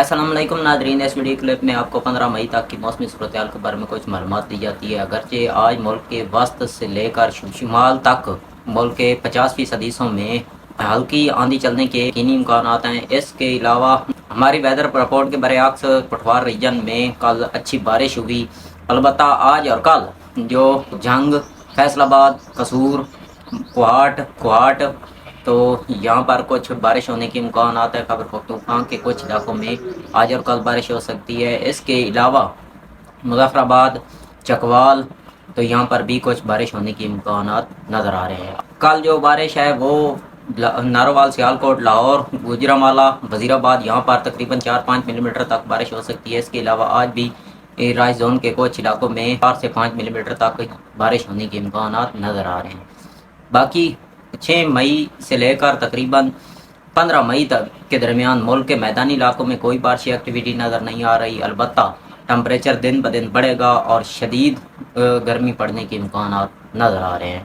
السلام علیکم ناظرین، اس ویڈیو کلپ میں آپ کو 15 مئی تک کی موسمی صورتحال کے بارے میں کچھ معلومات دی جاتی ہے۔ اگرچہ آج ملک کے وسط سے لے کر شمال تک ملک کے 50% حصوں میں ہلکی آندھی چلنے کے یقینی امکانات ہیں۔ اس کے علاوہ ہماری ویدر رپورٹ کے برعکس پٹوار ریجن میں کل اچھی بارش ہوئی، البتہ آج اور کل جو جنگ، فیصل آباد، قصور، کوہاٹ تو یہاں پر کچھ بارش ہونے کے امکانات ہے۔ خیبر پختونخوا کے کچھ علاقوں میں آج اور کل بارش ہو سکتی ہے۔ اس کے علاوہ مظفر آباد، چکوال تو یہاں پر بھی کچھ بارش ہونے کے امکانات نظر آ رہے ہیں۔ کل جو بارش ہے وہ ناروال، سیالکوٹ، لاہور، گوجرانوالہ، وزیر آباد یہاں پر تقریباً 4-5 ملی میٹر تک بارش ہو سکتی ہے۔ اس کے علاوہ آج بھی رائے زون کے کچھ علاقوں میں 4 سے 5 ملی میٹر تک بارش ہونے کے امکانات نظر آ رہے ہیں۔ باقی 6 مئی سے لے کر تقریباً 15 مئی تک کے درمیان ملک کے میدانی علاقوں میں کوئی بارشی ایکٹیویٹی نظر نہیں آ رہی، البتہ ٹمپریچر دن بدن بڑھے گا اور شدید گرمی پڑنے کے امکانات نظر آ رہے ہیں۔